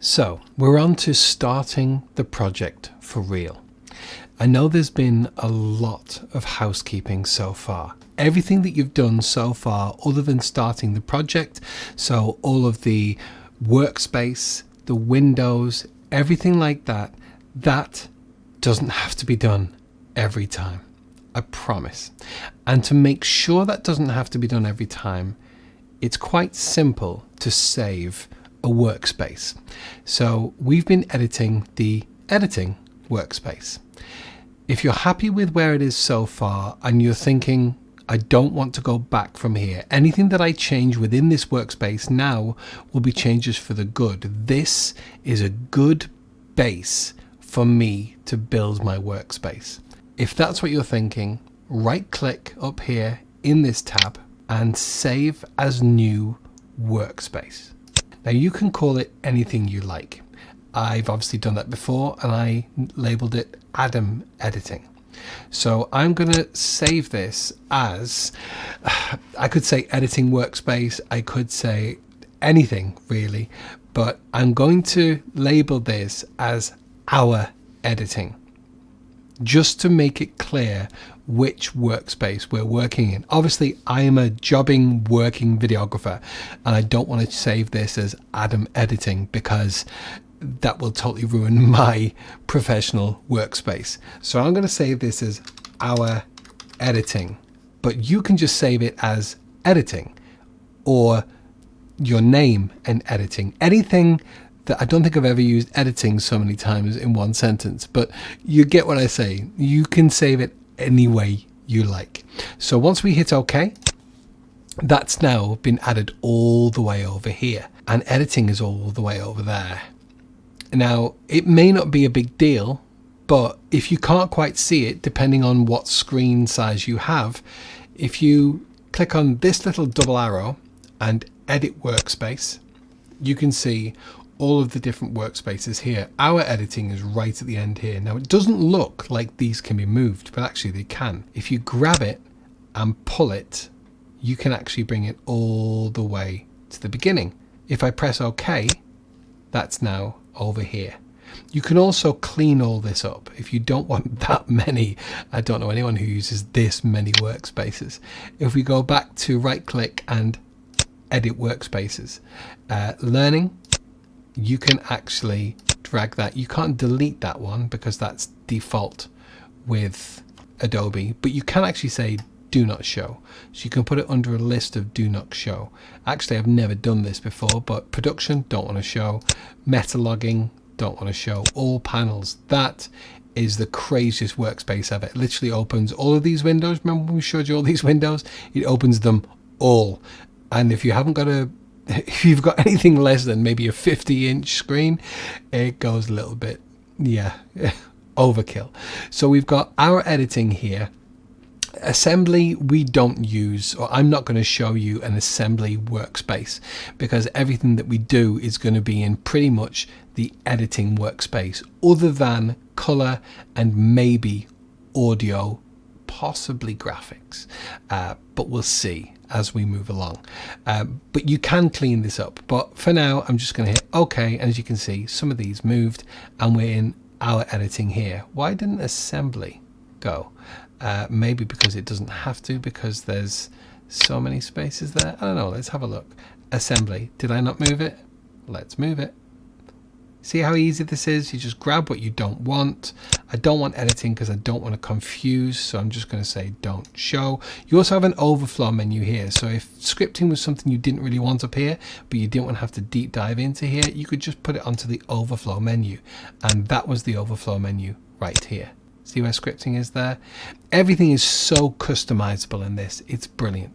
So we're on to starting the project for real. I know there's been a lot of housekeeping so far. Everything that you've done so far other than starting the project, so all of the workspace, the windows, everything like that, that doesn't have to be done every time. I promise. And to make sure that doesn't have to be done every time, it's quite simple to save a workspace. So we've been editing the editing workspace. If you're happy with where it is so far and you're thinking, I don't want to go back from here, anything that I change within this workspace now will be changes for the good. This is a good base for me to build my workspace. If that's what you're thinking, right click up here in this tab and save as new workspace. Now you can call it anything you like. I've obviously done that before and I labeled it Adam Editing. So I'm going to save this as, I could say editing workspace, I could say anything really, but I'm going to label this as our editing, just to make it clear which workspace we're working in. Obviously, I am a jobbing working videographer and I don't want to save this as Adam Editing because that will totally ruin my professional workspace. So I'm going to save this as our editing, but you can just save it as editing or your name and editing. Anything that I don't think I've ever used editing so many times in one sentence, but you get what I say. You can save it any way you like. So once we hit OK, that's now been added all the way over here and editing is all the way over there. Now, it may not be a big deal, but if you can't quite see it, depending on what screen size you have, if you click on this little double arrow and edit workspace, you can see all of the different workspaces here. Our editing is right at the end here. Now, it doesn't look like these can be moved, but actually they can. If you grab it and pull it, you can actually bring it all the way to the beginning. If I press OK, that's now over here. You can also clean all this up if you don't want that many. I don't know anyone who uses this many workspaces. If we go back to right click and edit workspaces, learning, you can actually drag that. You can't delete that one because that's default with Adobe, but you can actually say do not show. So you can put it under a list of do not show. Actually, I've never done this before, but production, don't want to show. Meta logging, don't want to show. All panels, that is the craziest workspace ever. It literally opens all of these windows. Remember when we showed you all these windows? It opens them all. And if you haven't got if you've got anything less than maybe a 50-inch screen, it goes a little bit, yeah, overkill. So we've got our editing here. Assembly we don't use, or I'm not going to show you an assembly workspace because everything that we do is going to be in pretty much the editing workspace other than color and maybe audio, possibly graphics, but we'll see as we move along. But you can clean this up, but for now I'm just going to hit OK, and as you can see some of these moved and we're in our editing here. Why didn't assembly go? Maybe because it doesn't have to, because there's so many spaces there. I don't know, let's have a look. Assembly, did I not move it? Let's move it. See how easy this is? You just grab what you don't want. I don't want editing because I don't want to confuse, so I'm just going to say don't show. You also have an overflow menu here, so if scripting was something you didn't really want up here, but you didn't want to have to deep dive into here, you could just put it onto the overflow menu, and that was the overflow menu right here. See where scripting is there? Everything is so customizable in this. It's brilliant.